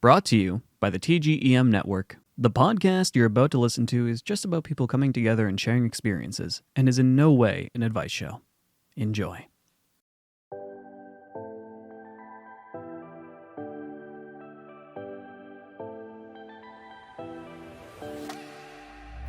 Brought to you by the TGEM Network. The podcast you're about to listen to is just about people coming together and sharing experiences, and is in no way an advice show. Enjoy.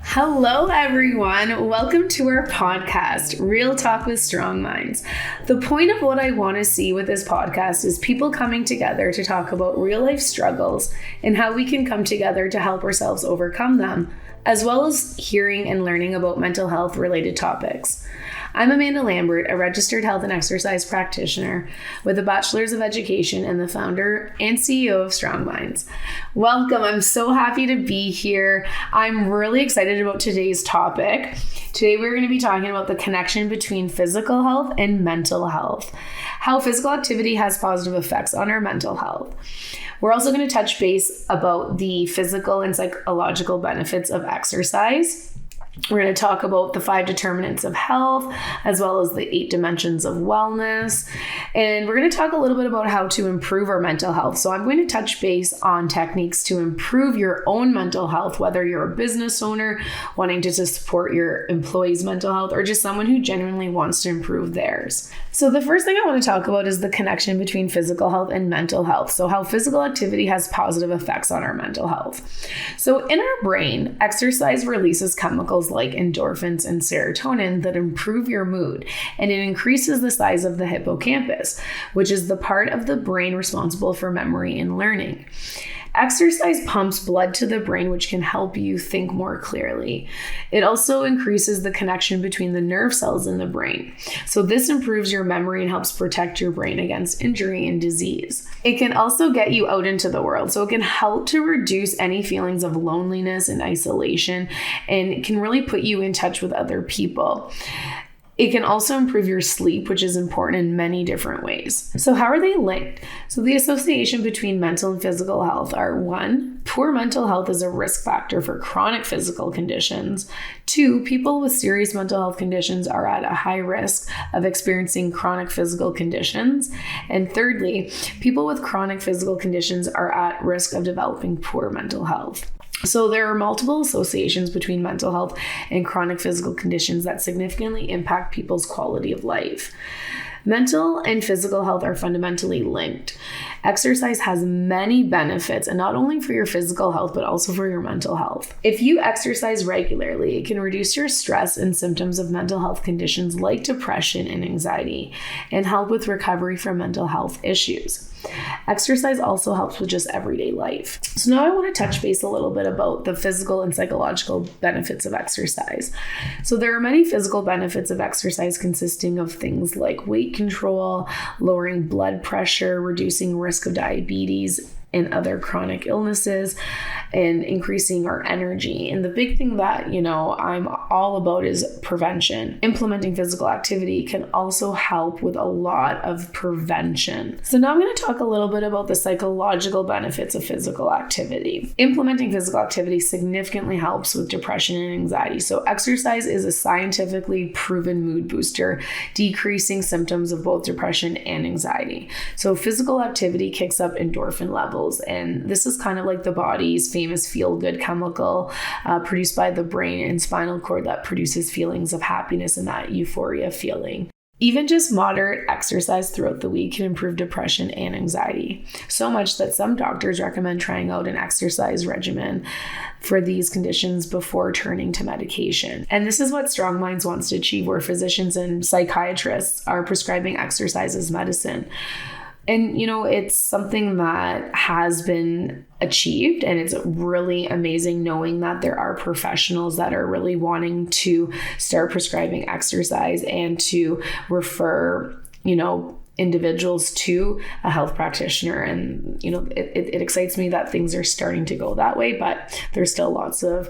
Hello, everyone. Welcome to our podcast, Real Talk with Strong Minds. The point of what I want to see with this podcast is people coming together to talk about real life struggles and how we can come together to help ourselves overcome them, as well as hearing and learning about mental health related topics. I'm Amanda Lambert, a registered health and exercise practitioner with a bachelor's of education and the founder and CEO of Strong Minds. Welcome. I'm so happy to be here. I'm really excited about today's topic. Today, we're going to be talking about the connection between physical health and mental health, how physical activity has positive effects on our mental health. We're also going to touch base about the physical and psychological benefits of exercise. We're going to talk about the 5 determinants of health, as well as the 8 dimensions of wellness. And we're going to talk a little bit about how to improve our mental health. So I'm going to touch base on techniques to improve your own mental health, whether you're a business owner wanting to support your employees' mental health, or just someone who genuinely wants to improve theirs. So the first thing I want to talk about is the connection between physical health and mental health. So how physical activity has positive effects on our mental health. So in our brain, exercise releases chemicals like endorphins and serotonin that improve your mood, and it increases the size of the hippocampus, which is the part of the brain responsible for memory and learning. Exercise pumps blood to the brain, which can help you think more clearly. It also increases the connection between the nerve cells in the brain. So this improves your memory and helps protect your brain against injury and disease. It can also get you out into the world. So it can help to reduce any feelings of loneliness and isolation, and it can really put you in touch with other people. It can also improve your sleep, which is important in many different ways. So how are they linked? So the association between mental and physical health are 1, poor mental health is a risk factor for chronic physical conditions. 2, people with serious mental health conditions are at a high risk of experiencing chronic physical conditions. And thirdly, people with chronic physical conditions are at risk of developing poor mental health. So there are multiple associations between mental health and chronic physical conditions that significantly impact people's quality of life. Mental and physical health are fundamentally linked. Exercise has many benefits, and not only for your physical health, but also for your mental health. If you exercise regularly, it can reduce your stress and symptoms of mental health conditions like depression and anxiety, and help with recovery from mental health issues. Exercise also helps with just everyday life. So now I want to touch base a little bit about the physical and psychological benefits of exercise. So there are many physical benefits of exercise consisting of things like weight control, lowering blood pressure, reducing risk of diabetes and other chronic illnesses, and increasing our energy. And the big thing that, I'm all about is prevention. Implementing physical activity can also help with a lot of prevention. So now I'm going to talk a little bit about the psychological benefits of physical activity. Implementing physical activity significantly helps with depression and anxiety. So exercise is a scientifically proven mood booster, decreasing symptoms of both depression and anxiety. So physical activity kicks up endorphin levels, and this is kind of like the body's famous feel-good chemical produced by the brain and spinal cord that produces feelings of happiness and that euphoria feeling. Even just moderate exercise throughout the week can improve depression and anxiety, so much that some doctors recommend trying out an exercise regimen for these conditions before turning to medication. And this is what Strong Minds wants to achieve, where physicians and psychiatrists are prescribing exercise as medicine. And, it's something that has been achieved, and it's really amazing knowing that there are professionals that are really wanting to start prescribing exercise and to refer, individuals to a health practitioner. And, it excites me that things are starting to go that way, but there's still lots of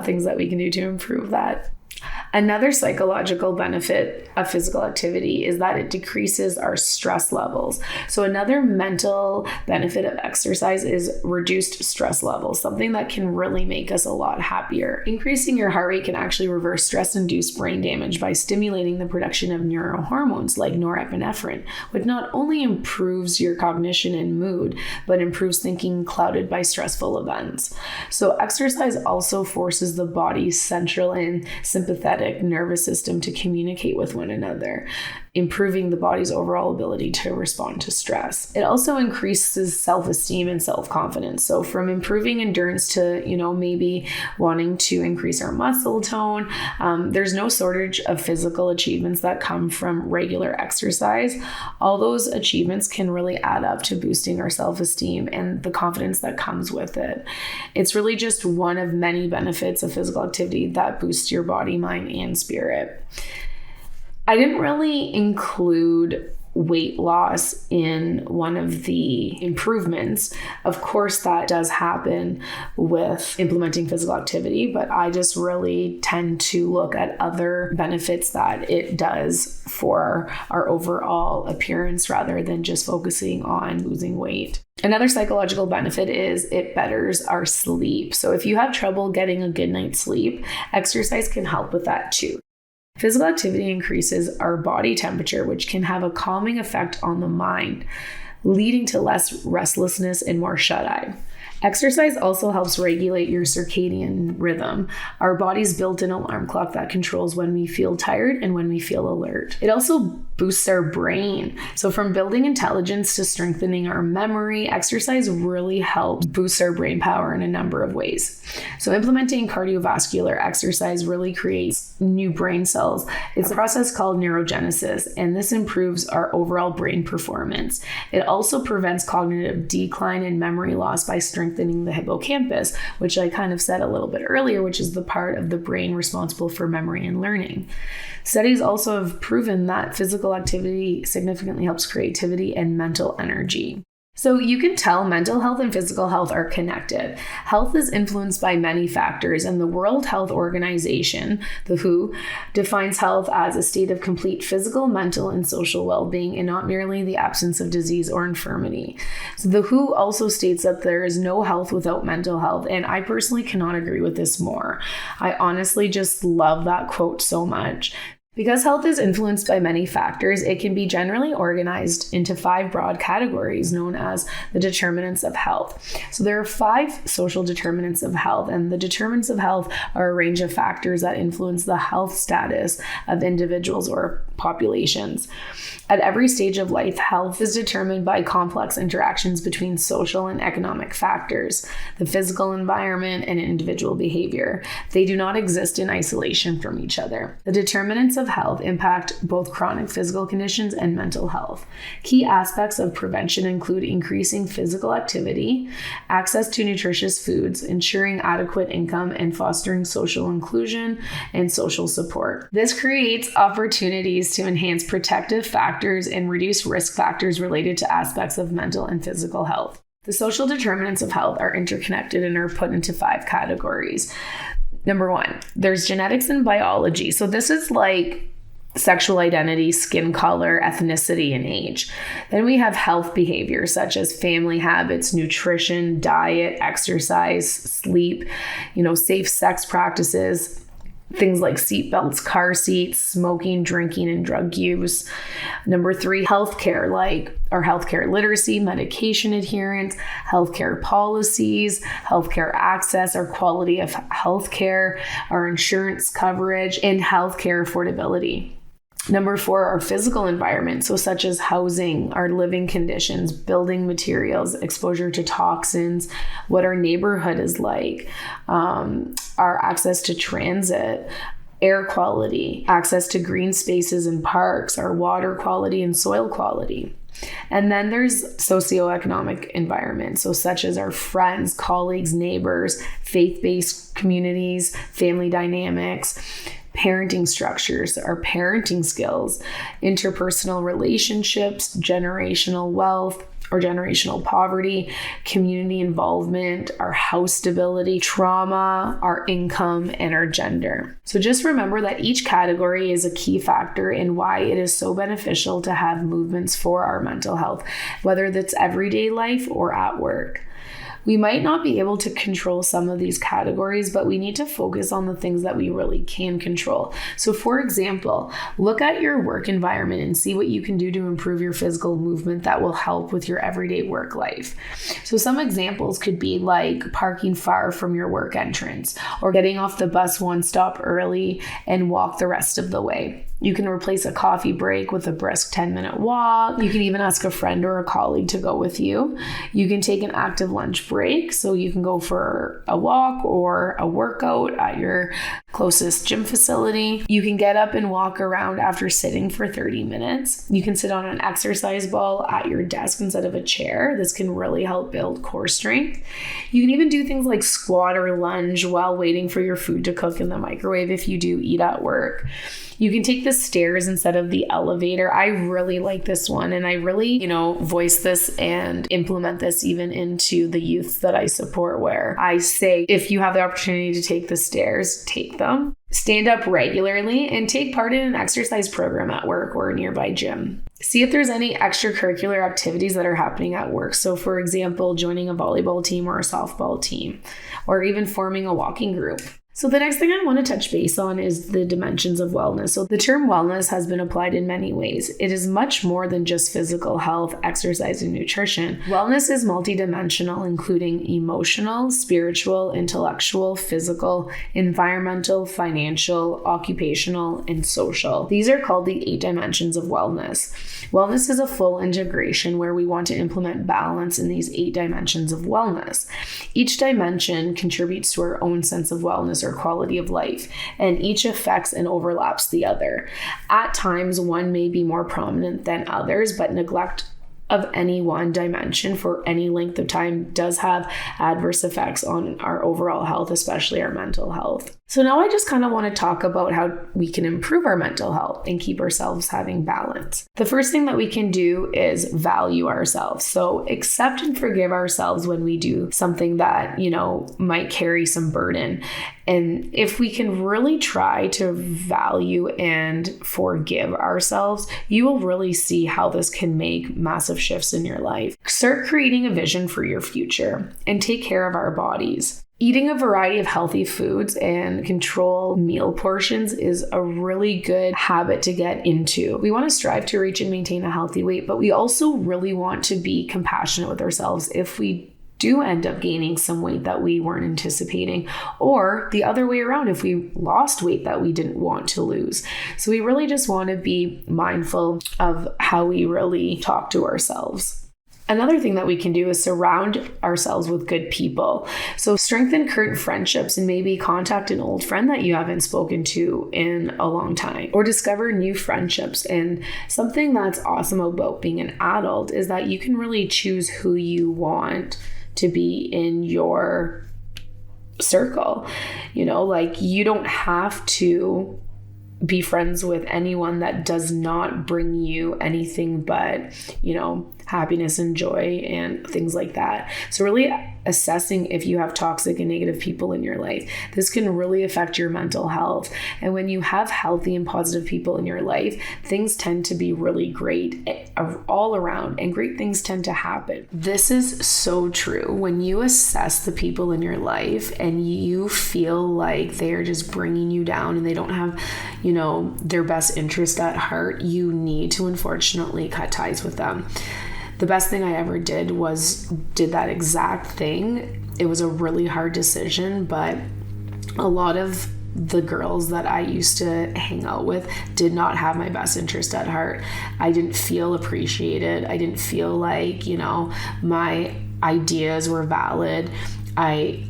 things that we can do to improve that. Another psychological benefit of physical activity is that it decreases our stress levels. So another mental benefit of exercise is reduced stress levels, something that can really make us a lot happier. Increasing your heart rate can actually reverse stress-induced brain damage by stimulating the production of neurohormones like norepinephrine, which not only improves your cognition and mood, but improves thinking clouded by stressful events. So exercise also forces the body's central and sympathetic nervous system to communicate with one another, improving the body's overall ability to respond to stress. It also increases self-esteem and self-confidence. So from improving endurance to, maybe wanting to increase our muscle tone, there's no shortage of physical achievements that come from regular exercise. All those achievements can really add up to boosting our self-esteem and the confidence that comes with it. It's really just one of many benefits of physical activity that boosts your body, mind, and spirit. I didn't really include weight loss in one of the improvements. Of course, that does happen with implementing physical activity, but I just really tend to look at other benefits that it does for our overall appearance rather than just focusing on losing weight. Another psychological benefit is it betters our sleep. So if you have trouble getting a good night's sleep, exercise can help with that too. Physical activity increases our body temperature, which can have a calming effect on the mind, leading to less restlessness and more shut-eye. Exercise also helps regulate your circadian rhythm, our body's built-in alarm clock that controls when we feel tired and when we feel alert. It also boosts our brain. So from building intelligence to strengthening our memory, exercise really helps boost our brain power in a number of ways. So implementing cardiovascular exercise really creates new brain cells. It's a process called neurogenesis, and this improves our overall brain performance. It also prevents cognitive decline and memory loss by strengthening the hippocampus, which I kind of said a little bit earlier, which is the part of the brain responsible for memory and learning. Studies also have proven that physical activity significantly helps creativity and mental energy. So you can tell mental health and physical health are connected. Health is influenced by many factors, and the World Health Organization, the WHO, defines health as a state of complete physical, mental, and social well-being, and not merely the absence of disease or infirmity. So the WHO also states that there is no health without mental health, and I personally cannot agree with this more. I honestly just love that quote so much. Because health is influenced by many factors, it can be generally organized into 5 broad categories known as the determinants of health. So there are 5 social determinants of health, and the determinants of health are a range of factors that influence the health status of individuals or populations. At every stage of life, health is determined by complex interactions between social and economic factors, the physical environment, and individual behavior. They do not exist in isolation from each other. The determinants of health impact both chronic physical conditions and mental health. Key aspects of prevention include increasing physical activity, access to nutritious foods, ensuring adequate income, and fostering social inclusion and social support. This creates opportunities to enhance protective factors and reduce risk factors related to aspects of mental and physical health. The social determinants of health are interconnected and are put into 5 categories. Number 1, there's genetics and biology. So this is like sexual identity, skin color, ethnicity, and age. Then we have health behaviors such as family habits, nutrition, diet, exercise, sleep, safe sex practices, things like seatbelts, car seats, smoking, drinking, and drug use. Number 3, healthcare, like our healthcare literacy, medication adherence, healthcare policies, healthcare access, our quality of healthcare, our insurance coverage, and healthcare affordability. Number 4, our physical environment, so such as housing, our living conditions, building materials, exposure to toxins, what our neighborhood is like, our access to transit, air quality, access to green spaces and parks, our water quality and soil quality. And then there's socioeconomic environment, so such as our friends, colleagues, neighbors, faith-based communities, family dynamics, parenting structures, our parenting skills, interpersonal relationships, generational wealth, or generational poverty, community involvement, our house stability, trauma, our income, and our gender. So just remember that each category is a key factor in why it is so beneficial to have movements for our mental health, whether that's everyday life or at work. We might not be able to control some of these categories, but we need to focus on the things that we really can control. So for example, look at your work environment and see what you can do to improve your physical movement that will help with your everyday work life. So some examples could be like parking far from your work entrance, or getting off the bus one stop early and walk the rest of the way. You can replace a coffee break with a brisk 10-minute walk. You can even ask a friend or a colleague to go with you. You can take an active lunch break, so you can go for a walk or a workout at your closest gym facility. You can get up and walk around after sitting for 30 minutes. You can sit on an exercise ball at your desk instead of a chair. This can really help build core strength. You can even do things like squat or lunge while waiting for your food to cook in the microwave if you do eat at work. You can take the stairs instead of the elevator. I really like this one, and I really, voice this and implement this even into the youth that I support, where I say, if you have the opportunity to take the stairs, take them. Stand up regularly and take part in an exercise program at work or a nearby gym. See if there's any extracurricular activities that are happening at work. So for example, joining a volleyball team or a softball team, or even forming a walking group. So the next thing I want to touch base on is the dimensions of wellness. So the term wellness has been applied in many ways. It is much more than just physical health, exercise, and nutrition. Wellness is multidimensional, including emotional, spiritual, intellectual, physical, environmental, financial, occupational, and social. These are called the 8 dimensions of wellness. Wellness is a full integration where we want to implement balance in these 8 dimensions of wellness. Each dimension contributes to our own sense of wellness or quality of life, and each affects and overlaps the other. At times, one may be more prominent than others, but neglect of any one dimension for any length of time does have adverse effects on our overall health, especially our mental health. So now I just kind of want to talk about how we can improve our mental health and keep ourselves having balance. The first thing that we can do is value ourselves. So accept and forgive ourselves when we do something that, might carry some burden. And if we can really try to value and forgive ourselves, you will really see how this can make massive shifts in your life. Start creating a vision for your future and take care of our bodies. Eating a variety of healthy foods and control meal portions is a really good habit to get into. We want to strive to reach and maintain a healthy weight, but we also really want to be compassionate with ourselves if we do end up gaining some weight that we weren't anticipating, or the other way around if we lost weight that we didn't want to lose. So we really just want to be mindful of how we really talk to ourselves. Another thing that we can do is surround ourselves with good people. So strengthen current friendships and maybe contact an old friend that you haven't spoken to in a long time, or discover new friendships. And something that's awesome about being an adult is that you can really choose who you want to be in your circle. You don't have to be friends with anyone that does not bring you anything but, happiness and joy and things like that. So really assessing if you have toxic and negative people in your life. This can really affect your mental health. And when you have healthy and positive people in your life, things tend to be really great all around, and great things tend to happen. This is so true. When you assess the people in your life and you feel like they're just bringing you down and they don't have, their best interest at heart, you need to unfortunately cut ties with them. The best thing I ever did that exact thing. It was a really hard decision, but a lot of the girls that I used to hang out with did not have my best interest at heart. I didn't feel appreciated. I didn't feel like, my ideas were valid. I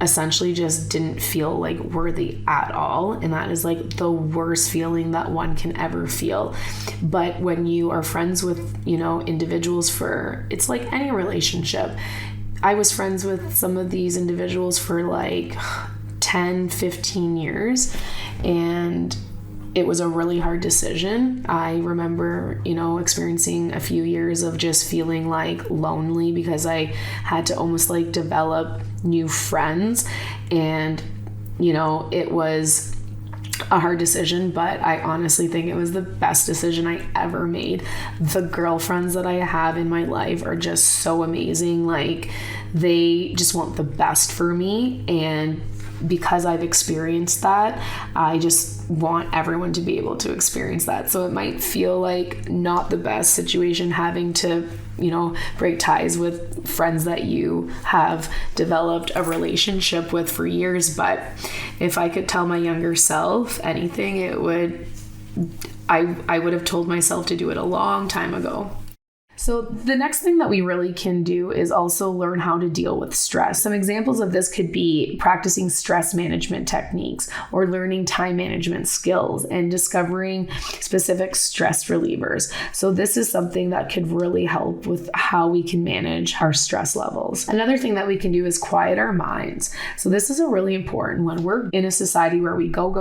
essentially just didn't feel like worthy at all. And that is like the worst feeling that one can ever feel. But when you are friends with, individuals it's like any relationship. I was friends with some of these individuals for like 10, 15 years. And it was a really hard decision. I remember, experiencing a few years of just feeling like lonely because I had to almost like develop new friends. And, it was a hard decision, but I honestly think it was the best decision I ever made. The girlfriends that I have in my life are just so amazing. Like, they just want the best for me. And because I've experienced that, I just want everyone to be able to experience that. So it might feel like not the best situation having to, break ties with friends that you have developed a relationship with for years. But if I could tell my younger self anything, I would have told myself to do it a long time ago. So the next thing that we really can do is also learn how to deal with stress. Some examples of this could be practicing stress management techniques or learning time management skills and discovering specific stress relievers. So this is something that could really help with how we can manage our stress levels. Another thing that we can do is quiet our minds. So this is a really important one. We're in a society where we go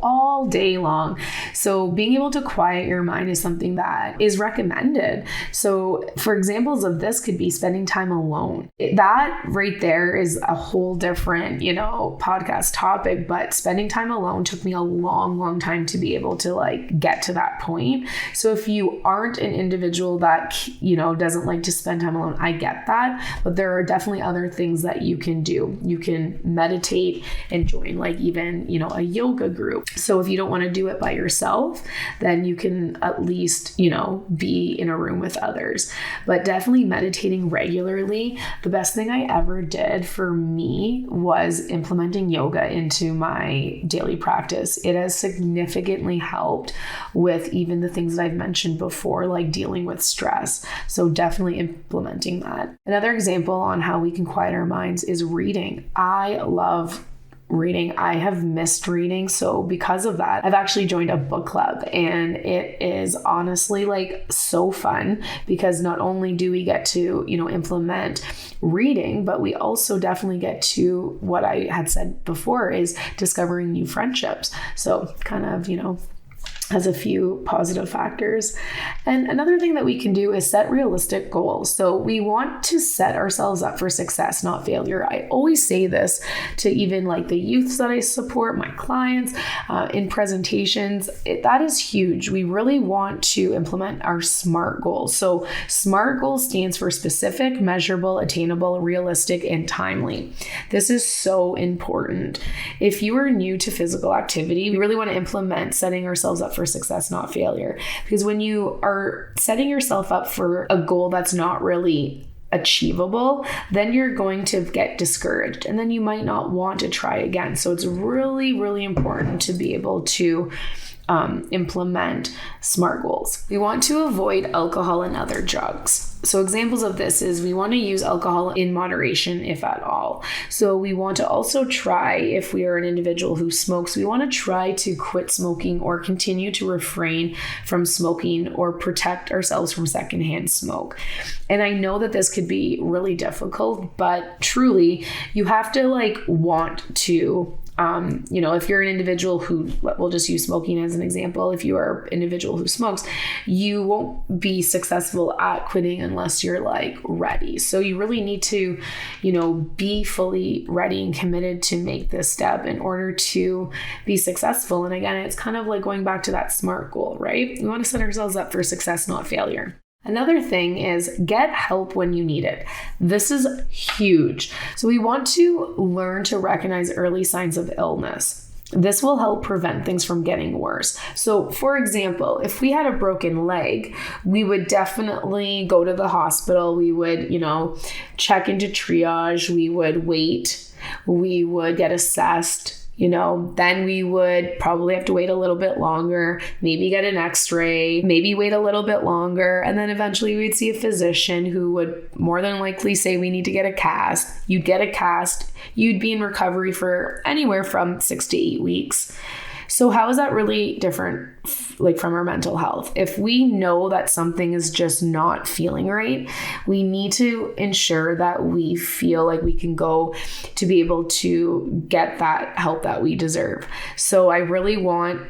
all day long. So being able to quiet your mind is something that is recommended. So for examples of this could be spending time alone. That right there is a whole different, podcast topic, but spending time alone took me a long time to be able to like get to that point. So if you aren't an individual that, doesn't like to spend time alone, I get that, but there are definitely other things that you can do. You can meditate and join like even, a yoga group. So if you don't want to do it by yourself, then you can at least, be in a room with others. But definitely meditating regularly. The best thing I ever did for me was implementing yoga into my daily practice. It has significantly helped with even the things that I've mentioned before, like dealing with stress. So definitely implementing that. Another example on how we can quiet our minds is reading. I love reading. I have missed reading. So because of that, I've actually joined a book club, and it is honestly like so fun because not only do we get to, implement reading, but we also definitely get to what I had said before is discovering new friendships. So kind of, has a few positive factors. And another thing that we can do is set realistic goals. So we want to set ourselves up for success, not failure. I always say this to even like the youths that I support, my clients in presentations. That is huge. We really want to implement our SMART goals. So SMART goals stands for specific, measurable, attainable, realistic, and timely. This is so important. If you are new to physical activity, we really want to implement setting ourselves up for success, not failure. Because when you are setting yourself up for a goal that's not really achievable, then you're going to get discouraged and then you might not want to try again. So it's really important to be able to implement SMART goals. We want to avoid alcohol and other drugs. So examples of this is we want to use alcohol in moderation, if at all. So we want to also try, if we are an individual who smokes, we want to try to quit smoking or continue to refrain from smoking or protect ourselves from secondhand smoke. And I know that this could be really difficult, but truly you have to want to if you're an individual who, we'll just use smoking as an example. If you are an individual who smokes, you won't be successful at quitting unless you're ready. So you really need to, be fully ready and committed to make this step in order to be successful. And again, it's kind of like going back to that SMART goal, right? We want to set ourselves up for success, not failure. Another thing is get help when you need it. This is huge. So we want to learn to recognize early signs of illness. This will help prevent things from getting worse. So for example, if we had a broken leg, we would definitely go to the hospital. We would, check into triage. We would wait. We would get assessed. Then we would probably have to wait a little bit longer, maybe get an x-ray, maybe wait a little bit longer. And then eventually we'd see a physician who would more than likely say we need to get a cast. You'd get a cast. You'd be in recovery for anywhere from 6 to 8 weeks. So how is that really different, from our mental health? If we know that something is just not feeling right, we need to ensure that we feel like we can go to be able to get that help that we deserve. So I really want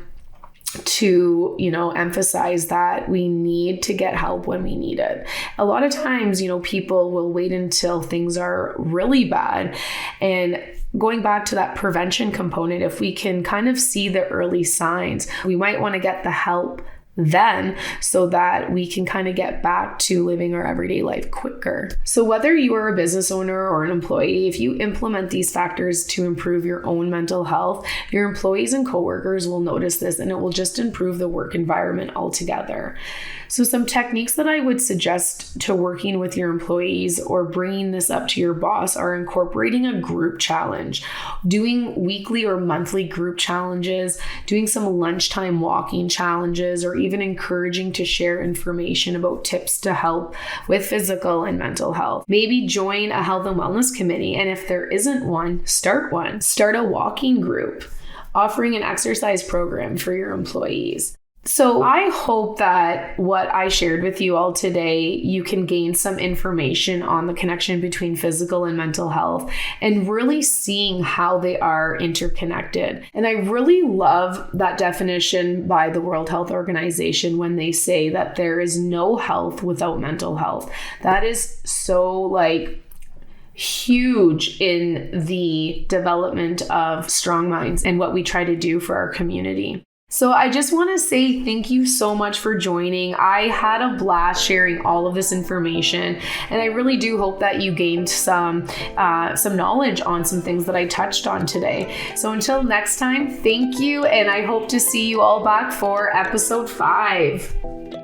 to, emphasize that we need to get help when we need it. A lot of times, people will wait until things are really bad. And going back to that prevention component, if we can kind of see the early signs, we might want to get the help then so that we can kind of get back to living our everyday life quicker. So whether you are a business owner or an employee, if you implement these factors to improve your own mental health, your employees and coworkers will notice this, and it will just improve the work environment altogether. So some techniques that I would suggest to working with your employees or bringing this up to your boss are incorporating a group challenge, doing weekly or monthly group challenges, doing some lunchtime walking challenges, or even encouraging to share information about tips to help with physical and mental health. Maybe join a health and wellness committee, and if there isn't one, start one. Start a walking group, offering an exercise program for your employees. So I hope that what I shared with you all today, you can gain some information on the connection between physical and mental health and really seeing how they are interconnected. And I really love that definition by the World Health Organization when they say that there is no health without mental health. That is so huge in the development of strong minds and what we try to do for our community. So I just want to say thank you so much for joining. I had a blast sharing all of this information, and I really do hope that you gained some knowledge on some things that I touched on today. So until next time, thank you, and I hope to see you all back for episode 5.